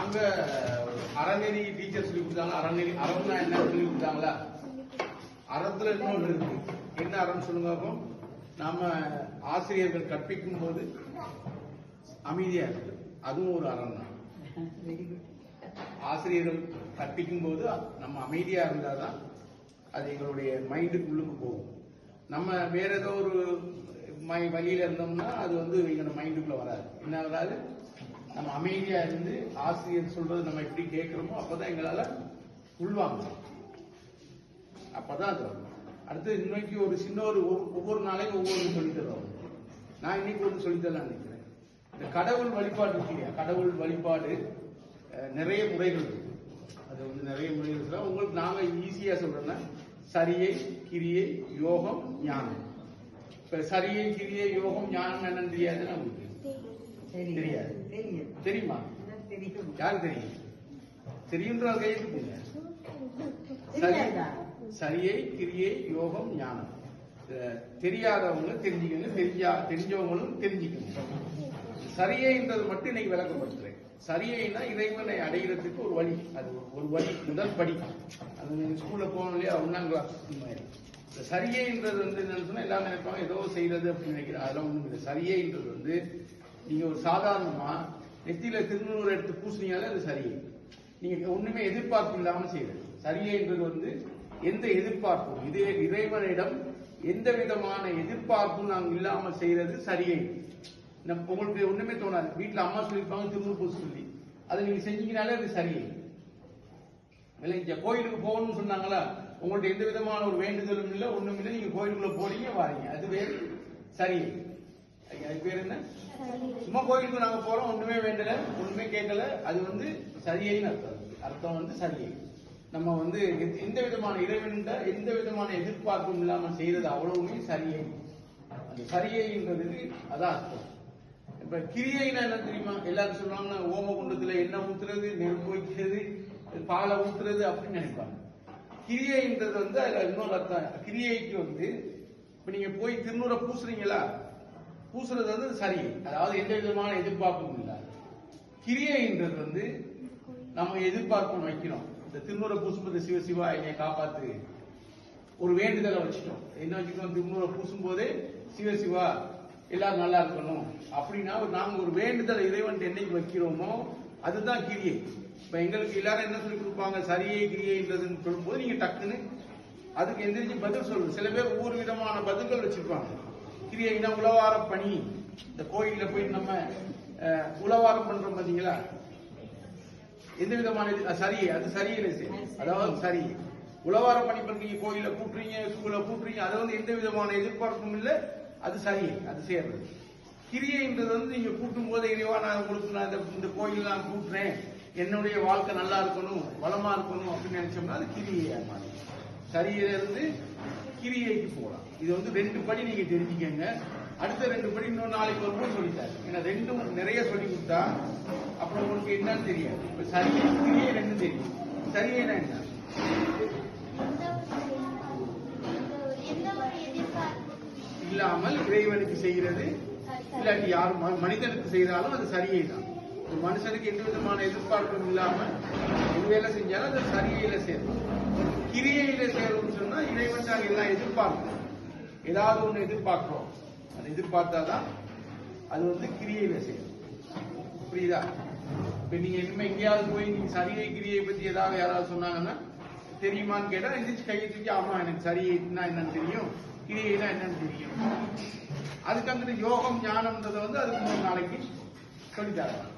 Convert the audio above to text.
நாங்க அறநெறி டீச்சர் சொல்லி கொடுத்தாங்க. அறநெறி அறம்னா என்ன சொல்லி கொடுத்தாங்களா? அறத்துல இன்னொன்று இருக்கு. என்ன அறம் சொல்லுங்க. அப்போ நாம ஆசிரியர்கள் கற்பிக்கும் போது அமைதியா இருக்கு, அதுவும் ஒரு அறம் தான். ஆசிரியர்கள் கற்பிக்கும் போது நம்ம அமைதியா இருந்தாதான் அது எங்களுடைய மைண்டுக்குள்ளுக்கு போகும். நம்ம வேற ஏதோ ஒரு வழியில இருந்தோம்னா அது வந்து எங்களோட மைண்டுக்குள்ள வராது. என்ன வராது? நம்ம அமைதியா இருந்து ஆசிரியர் சொல்றது நம்ம எப்படி கேட்கிறோமோ அப்பதான் எங்களால உள்வாங்க, அப்பதான் அது வரும். அடுத்து இன்னைக்கு ஒரு சின்ன ஒவ்வொரு நாளைக்கு ஒவ்வொரு சொல்லித்தரோம். நான் இன்னைக்கு ஒரு சொல்லித்தரலாம் நினைக்கிறேன். இந்த கடவுள் வழிபாடு இருக்கு இல்லையா? கடவுள் வழிபாடு நிறைய முறைகள் இருக்கு. அது வந்து நிறைய முறைகள் இருக்கு. உங்களுக்கு நாங்க ஈஸியா சொல்றோம்னா சரியை, கிரியை, யோகம், ஞானம். இப்ப சரியை, கிரியை, யோகம், ஞானம் என்னன்னு தெரியாதுன்னா உங்களுக்கு தெரியாது. தெரியுமா? யாரு தெரியும்? தெரியுன்ற கையெழுத்துங்க. சரியை, கிரியை, யோகம், ஞானம். தெரியாதவங்க தெரிஞ்சுக்கணும், தெரிஞ்சவங்களும் தெரிஞ்சுக்கணும். சரியைன்றது மட்டும் இன்னைக்கு விளக்கப்படுத்துறேன். சரியைன்னா இறைவனை அடைகிறதுக்கு ஒரு வழி. அது ஒரு வழி, முதல் படி. அது நீங்க ஸ்கூல்ல போகணும் இல்லையா? 1ஆம் கிளாஸ். சரியைன்றது வந்து என்னன்னு சொன்னா எல்லாரும் நினைப்பாங்க ஏதோ செய்யறது அப்படின்னு நினைக்கிறேன். அதெல்லாம் ஒண்ணும் இல்லை. சரியைன்றது வந்து நீங்க ஒரு சாதாரணமா நெத்தியில திருநூறு எடுத்து பூசினீங்களே அது சரியை. நீங்க ஒண்ணுமே எதிர்பார்ப்பு இல்லாம செய்யறது. சரியைன்றது வந்து எந்த எதிர்பார்ப்பும், இதே இறைவனிடம் எந்த விதமான எதிர்பார்ப்பும் நாங்கள் இல்லாம செய்யறது சரியை. உங்களுக்கு ஒண்ணுமே தோணாது. வீட்டுல அம்மா சொல்லியிருப்பாங்க திருநூறு பூசி சொல்லி, அதை நீங்க செஞ்சீங்கனாலே அது சரியை. கோயிலுக்கு போகணும்னு சொன்னாங்களா? உங்கள்ட்ட எந்த விதமான ஒரு வேண்டுதலும் இல்லை, ஒண்ணும் இல்லை, நீங்க கோயிலுக்குள்ள போறீங்க வாரீங்க, அது வேறு சரியை. அது பேர் என்ன? சும்மா கோயிலுக்கு நாங்க போறோம், ஒண்ணுமே வேண்டல, ஒண்ணுமே கேட்கல, அது வந்து சரியைன்னு அர்த்தம். அர்த்தம் வந்து சரியை. நம்ம வந்து எந்த விதமான இறைவன்கிட்ட எந்த விதமான எதிர்பார்ப்பும் இல்லாம செய்யறது அவ்வளவுமே சரியை. அந்த சரியைன்றதுக்கு அதான் அர்த்தம். இப்ப கிரியைனா என்ன தெரியுமா? எல்லாரும் சொல்லுவாங்க ஓம குண்டத்துல எண்ணெய் ஊத்துறது, நெருப்பு வைக்கிறது, பாலை ஊத்துறது அப்படின்னு நினைப்பாங்க. கிரியைன்றது வந்து அதுல இன்னொரு அர்த்தம். கிரியைக்கு வந்து இப்ப நீங்க போய் திருநூறை பூசுறீங்களா? பூசுறது வந்து சரியை, அதாவது எந்த விதமான எதிர்பார்ப்பும் இல்லை. கிரியைன்றது வந்து நம்ம எதிர்பார்ப்பு வைக்கணும். இந்த திருநூறை பூசும்போது சிவ சிவா என்னை காப்பாத்து ஒரு வேண்டுதலை வச்சுட்டோம். என்ன வச்சுக்கணும்? திருநூறை பூசும் போதே சிவ சிவா எல்லாரும் நல்லா இருக்கணும் அப்படின்னா நாங்க ஒரு வேண்டுதலை இறைவன் என்னைக்கு வைக்கிறோமோ அதுதான் கிரியை. இப்ப எங்களுக்கு எல்லாரும் என்ன சொல்லி கொடுப்பாங்க? சரியை கிரியைன்றதுன்னு சொல்லும் போது நீங்க டக்குன்னு அதுக்கு எந்திரிச்சு பதில் சொல்லணும். சில பேர் ஒவ்வொரு விதமான பதில்கள் வச்சிருப்பாங்க. கிரியைனா உழவார பணி. இந்த கோயில்ல போய் நம்ம உழவாரம் பண்றோம் பாத்தீங்களா? எந்த விதமான சரியை, அது சரியில்லை செய்யும். அதாவது சரி உழவார பணி பண்றீங்க, கோயில கூட்டுறீங்க, ஸ்கூல்ல கூட்டுறீங்க, அது வந்து எந்த விதமான எதிர்பார்ப்பும் இல்லை, அது சரியை, அது செய்யறது. கிரியைன்றது வந்து நீங்க கூட்டும் போது இறைவா நான் உங்களுக்கு நான் இந்த கோயில் நான் கூட்டுறேன், என்னுடைய வாழ்க்கை நல்லா இருக்கணும், வளமா இருக்கணும் அப்படின்னு நினைச்சோம்னா அது கிரியை மாதிரி. சரியில இருந்து கிரியைக்கு போகலாம். இது வந்து 2 படி நீங்க தெரிஞ்சுக்கங்க. அடுத்த 2 படி இன்னொரு நாளைக்கு வரும்போது சொல்லிட்டாரு. ஏன்னா 2ம் நிறைய சொல்லி கொடுத்தா அப்புறம் உங்களுக்கு என்னன்னு தெரியாது. இப்ப சரியை கிரியை 2 தெரியும். சரியா என்ன? இல்லாமல் இறைவனுக்கு செய்கிறது, இல்லாட்டி யாரும் மனிதனுக்கு செய்தாலும் அது சரியை தான். ஒரு மனுஷனுக்கு எந்த விதமான எதிர்பார்ப்பும் இல்லாம ஒரு வேலை செஞ்சாலும் அது சரியையில சேரும். கிரியையில சேரும்னு சொன்னா இறைவன் நாங்கள் எல்லாம் எதிர்பார்க்கிறோம். ஏதாவது ஒண்ணு எதிர்பார்க்கிறோம், அதை எதிர்பார்த்தாதான் அது வந்து கிரியையில சேரும். புரியுதா? இப்ப நீங்க இனிமே எங்கேயாவது போய் நீங்க சரியை கிரியை பத்தி ஏதாவது யாராவது சொன்னாங்கன்னா தெரியுமான்னு கேட்டா எந்திரிச்சு கையை தூக்கி ஆமா எனக்கு சரியைன்னா என்னன்னு தெரியும், கிரியைனா என்னன்னு தெரியும். அதுக்கு அந்த யோகம் ஞானம்ன்றதை வந்து அதுக்கு 3 நாளைக்கு சொல்லித்தரலாம்.